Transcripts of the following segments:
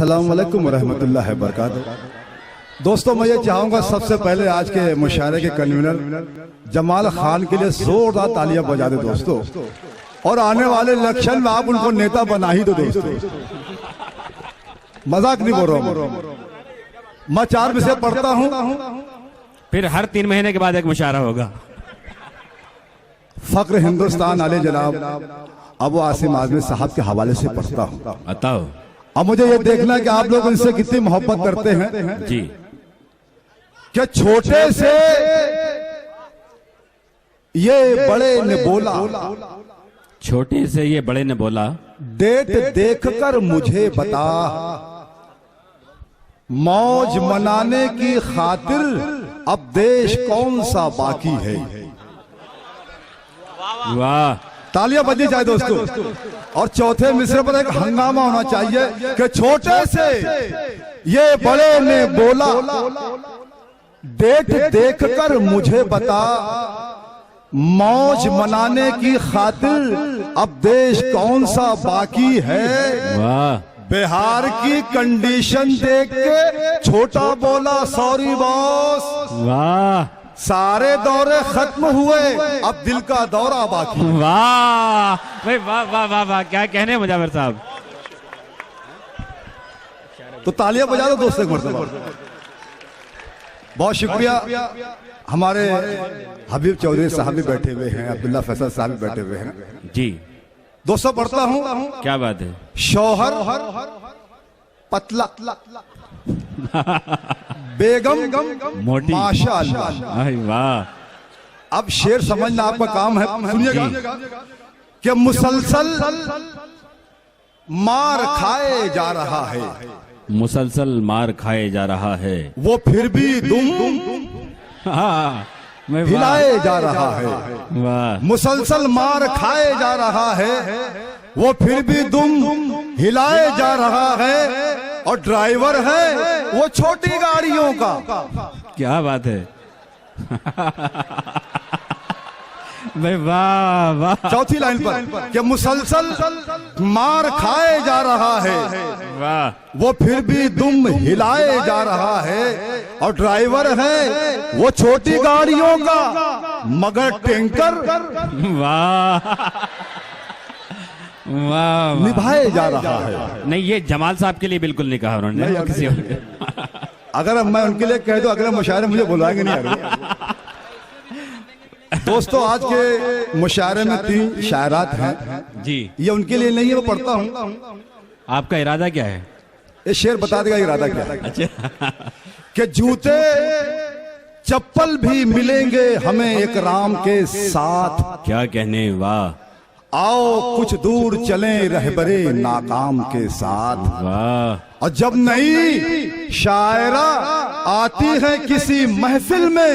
अस्सलाम वालेकुम रहमतुल्लाहि बरकातहू। दोस्तों, मैं ये चाहूंगा सबसे पहले आज के मुशायरे के कन्वीनर जमाल खान के लिए जोरदार तालियां बजा दे दोस्तों, और आने वाले इलेक्शन में आप उनको नेता बना ही दो दोस्तों। मजाक नहीं बोल रहा हूं, मैं 4 विषय पढ़ता हूं, फिर हर 3 महीने के बाद एक मुशायरा होगा। फक्र हिंदुस्तान आले जनाब अबू आसिम आजमी साहब के हवाले से पढ़ता हूं। बताओ। अब मुझे ये देखना कि आप लोग इनसे कितनी मोहब्बत करते हैं जी। क्या छोटे से ये बड़े ने बोला, छोटे से ये बड़े ने बोला, डेट देखकर मुझे बता, मौज मनाने की खातिर अब देश कौन सा बाकी है। वाह, तालियां बजनी चाहिए दोस्तों। और चौथे मिसरे पर एक हंगामा होना चाहिए कि छोटे से ये बड़े ने बोला, डेट देखकर मुझे बता, मौज मनाने की खातिर अब देश कौन सा बाकी है। वाह, बिहार की कंडीशन देख के छोटा बोला, सॉरी बॉस। वाह, सारे दौरे खत्म हुए, अब दिल का दौरा बाकी। वाह भाई, वाह वाह वाह वाह, क्या कहने मुजावर साहब। तो तालियां बजा दो दोस्तों एक मरतबा। बहुत शुक्रिया। हमारे हबीब चौधरी साहब भी बैठे हुए हैं, अब्दुल्ला फैसल साहब भी बैठे हुए हैं जी। दोस्तों पढ़ता हूं, क्या बात है। शौहर पतला, बेगम मोटी, माशाअल्लाह। वाह। अब शेर समझना आपका काम है, सुनिएगा कि मुसलसल मार खाए जा रहा है, मुसलसल मार खाए जा रहा है, वो फिर भी दुम हाँ, हिलाए जा रहा है। वाह, मुसलसल मार खाए जा रहा है, वो फिर भी दुम हिलाए जा रहा है, और ड्राइवर है वो छोटी गाड़ियों का। क्या बात है भाई, वाह वाह। चौथी लाइन पर कि मुसलसल मार खाए जा रहा है, वाह, वो फिर भी दुम हिलाए जा रहा है, और ड्राइवर है वो छोटी गाड़ियों का मगर टैंकर वाह वाह, निभाए जा रहा है। नहीं, ये जमाल साहब के लिए बिल्कुल नहीं कहा उन्होंने, नहीं, किसी और के। अगर मैं उनके लिए कह दूं अगले मुशायरे मुझे बुलाएंगे नहीं। दोस्तों, आज के मुशायरे में 3 शायरात हैं जी। ये उनके लिए नहीं है, मैं पढ़ता हूं। आपका इरादा क्या है। ये शेर बता देगा इरादा क्या है। अच्छा कि जूते चप्पल भी मिलेंगे हमें एक राम के साथ, क्या कहने, वाह आओ कुछ दूर चलें रहबरे नाकाम के साथ। वाह, और जब नई शायरा आती है किसी महफिल में,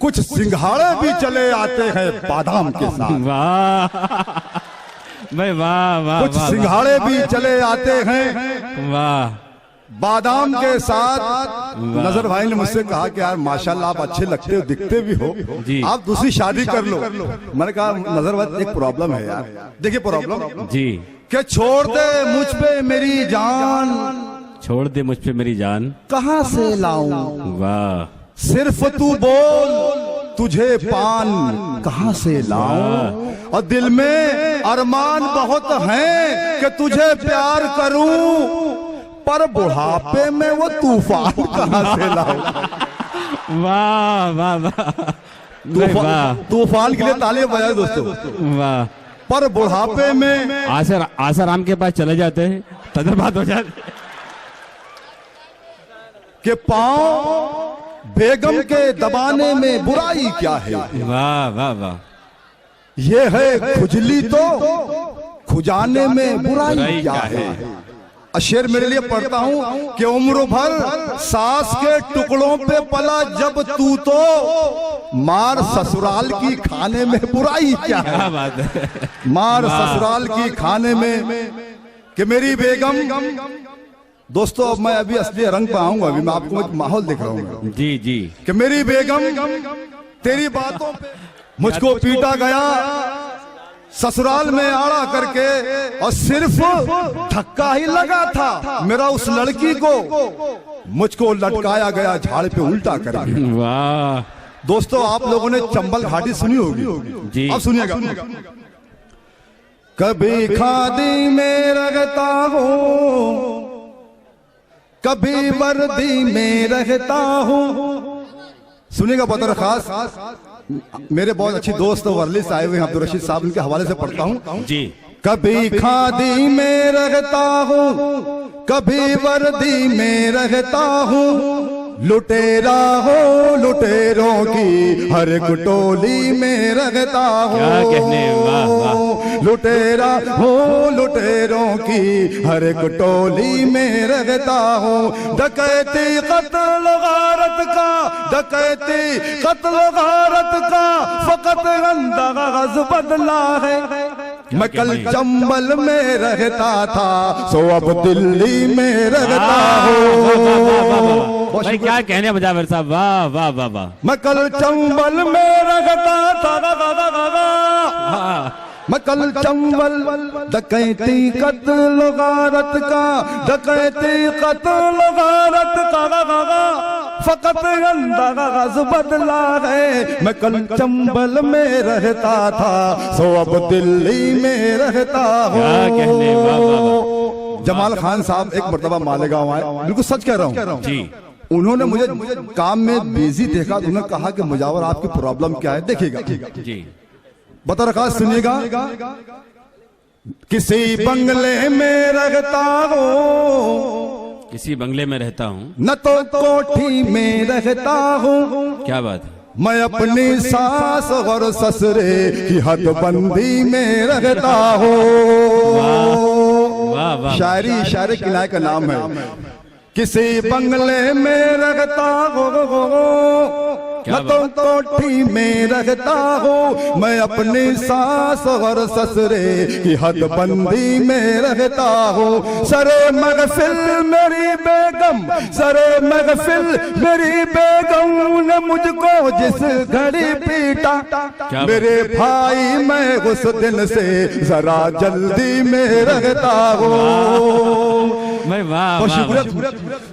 कुछ सिंघाड़े भी चले आते हैं बादाम के साथ। वाह भाई, वाह वाह, कुछ सिंघाड़े भी चले आते हैं वाह, बादाम के साथ। नजर भाई ने मुझसे कहा कि यार माशाल्लाह आप अच्छे लगते हो, दिखते भी हो, जी। आप दूसरी शादी कर लो। मैंने कहा नजर भाई एक प्रॉब्लम है यार। देखिए प्रॉब्लम जी। कि छोड़ दे मुझ पे मेरी जान, छोड़ दे मुझ पे मेरी जान, कहां से लाऊं, वाह, सिर्फ तू बोल तुझे पान कहां से लाऊं, और दिल में अरमान बहुत हैं कि तुझे प्यार करूं, पर बुढ़ापे में वो तूफान कहां से लाऊं। वाह वाह वाह, तूफान के लिए तालियां बजाए दोस्तों। वाह, पर बुढ़ापे में आसाराम के पास चले जाते हैं, तदर बात हो जाती के पांव बेगम के दबाने में बुराई क्या है। वाह वाह वाह, ये है खुजली तो खुजाने में बुराई क्या है। शेर मेरे लिए पढ़ता हूं कि उम्र भर सास के टुकड़ों पे पला जब तू, तो मार ससुराल की खाने में बुराई क्या है। क्या बात है। मार ससुराल की खाने में कि मेरी बेगम। दोस्तों, अब मैं अभी असली रंग पे आऊंगा, अभी मैं आपको एक माहौल दिख रहा हूँ। जी जी। कि मेरी बेगम तेरी बातों पे मुझको पीटा गया, ससुराल में आड़ा करके और सिर्फ धक्का ही लगा था मेरा उस लड़की को मुझको लटकाया गया झाड़ पे उल्टा करके। वाह दोस्तों आप लोगों ने चंबल घाटी सुनी होगी जी। अब सुनिएगा। कभी खादी में रखता हूँ, कभी वर्दी में रहता हूँ। सुनिएगा बतौर खास मेरे बहुत अच्छी दोस्त वर्ली साहिब हैं अब्दुल रशीद साहब, इनके हवाले से पढ़ता हूँ जी। कभी खादी में रहता हूँ, कभी वर्दी में रहता हूँ। लुटेरा हो लुटेरों की हर एक टोली में रहता हूँ। क्या कहने, वाह वाह। लुटेरा हो लुटेरों की हर एक टोली में रहता हूँ। डकैती कत्ल गारत का, डकैती कत्ल गारत का फकत अंदाज बदला है। मैं कल चंबल में रहता था सो अब दिल्ली में रहता हूँ। भाई क्या कहने मुजावर साहब, वाह वाह वाह वाह। मैं कल चंबल में रहता था, मैं कल चंबल डकैती कत्ल गारत का, डकैती कत्ल गारत का फकत अंदाज बदला है। मैं कल चंबल में रहता था सो अब दिल्ली में रहता हूँ। क्या कहने, वाह वाह वाह। जमाल खान साहब एक मर्तबा मालेगांव आए, बिल्कुल सच कह रहा हूँ जी। उन्होंने मुझे काम में बिजी देखा, उन्होंने कहा कि मुजावर आपकी प्रॉब्लम क्या है, देखिएगा जी। बता रखा सुनिएगा। किसी बंगले में रहता हूँ, किसी बंगले में रहता हूँ, न तो कोठी में रहता हूँ। क्या बात है। मैं अपनी सास और ससुरे की हदबंदी में रहता हूँ। वाह वाह। शायरी शायरी किनारे का नाम है। किसी बंगले में रहता हूँ, मैं तो कोठी में रहता हूँ। मैं अपनी सास और ससुरे की हदबंदी में रहता हूँ। सरे महफिल मेरी बेगम, सरे महफिल मेरी बेगम ने मुझको जिस घड़ी पीटा, मेरे भाई मैं उस दिन से जरा जल्दी में रहता हूँ। मैं वाह वाह।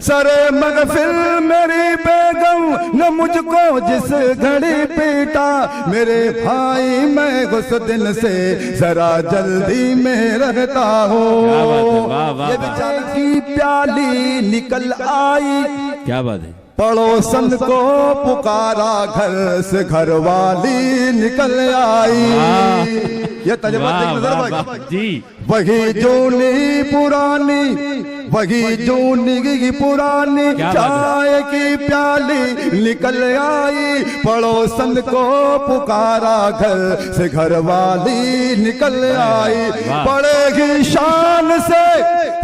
सरे महफिल मेरी बेगम ने मुझको जिस घड़ी पीटा, मेरे भाई मैं उस दिन से जरा जल्दी में रहता हूँ। ये चाय की प्याली निकल आई, क्या बात है। पड़ोसन को पुकारा घर से घर वाली निकल आई। ये तजुर्बा देख नजर जी। वही जूनी पुरानी, वही जूनी पुरानी चाय की प्याली निकल आई। पड़ोसन को पुकारा घर से घर वाली निकल आई। बड़े शान से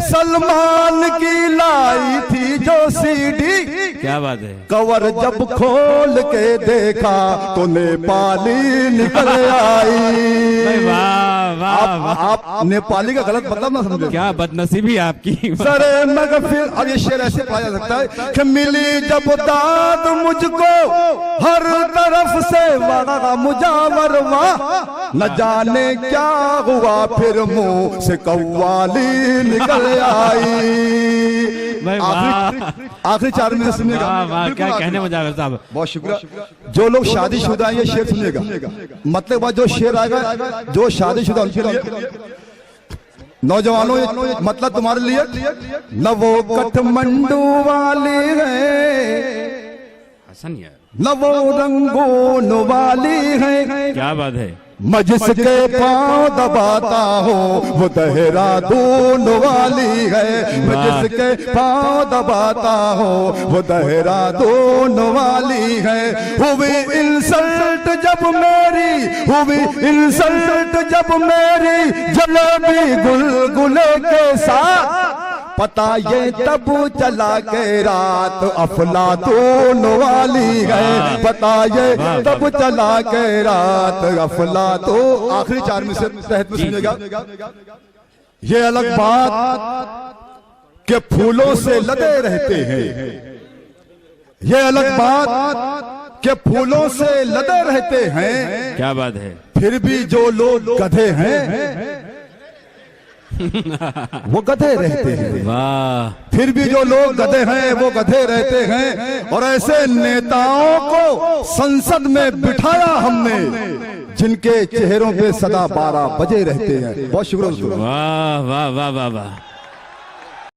सलमान की लाई थी जो सीडी, क्या बात है। कवर जब खोल के देखा तो नेपाली निकल आई। वाह वाह। आप नेपाली का गलत मतलब ना समझे। क्या बदनसीबी आपकी। सरे महफिल, और ये शेर ऐसे पाया जा सकता है कि मिली जब दाद मुझको हर तरफ से वाह मुजावर वाह, न जाने क्या हुआ फिर मुंह से कव्वाली निकल आई। आखिरी 4 मिनट सुनिएगा। क्या कहने मुजावर साहब, बहुत शुक्रिया। जो लोग शादीशुदा हैं ये शेर सुनिएगा, मतलब जो शेर आएगा जो शादीशुदा उनके लिए। नौजवानों मतलब तुम्हारे लिए, न वो काठमांडू वाली है, हसन यार, न वो रंगून वाली है। क्या बात है। मैं जिसके पाँव दबाता हूँ वो देहरादून वाली है। मैं जिसके पाँव दबाता हूँ वो देहरादून वाली है। हुई इंसल्ट जब मेरी, हुई इंसल्ट जब मेरी जलेबी गुलगुले के साथ, पता ये तब चला के रात अफलातून वाली है। पता ये तब चला के रात अफलातून। आखिरी 4 में से तहत में सुनिएगा। ये अलग बात के फूलों से लदे रहते हैं, ये अलग बात के फूलों से लदे रहते हैं। क्या बात है। फिर भी जो लोग गधे हैं वो गधे रहते हैं। वाह, फिर भी जो लोग गधे हैं वो गधे रहते हैं। और ऐसे नेताओं को संसद में बिठाया हमने जिनके चेहरों पे सदा 12 बजे रहते हैं। बहुत शुक्रिया। वाह वाह वाह वाह वाह।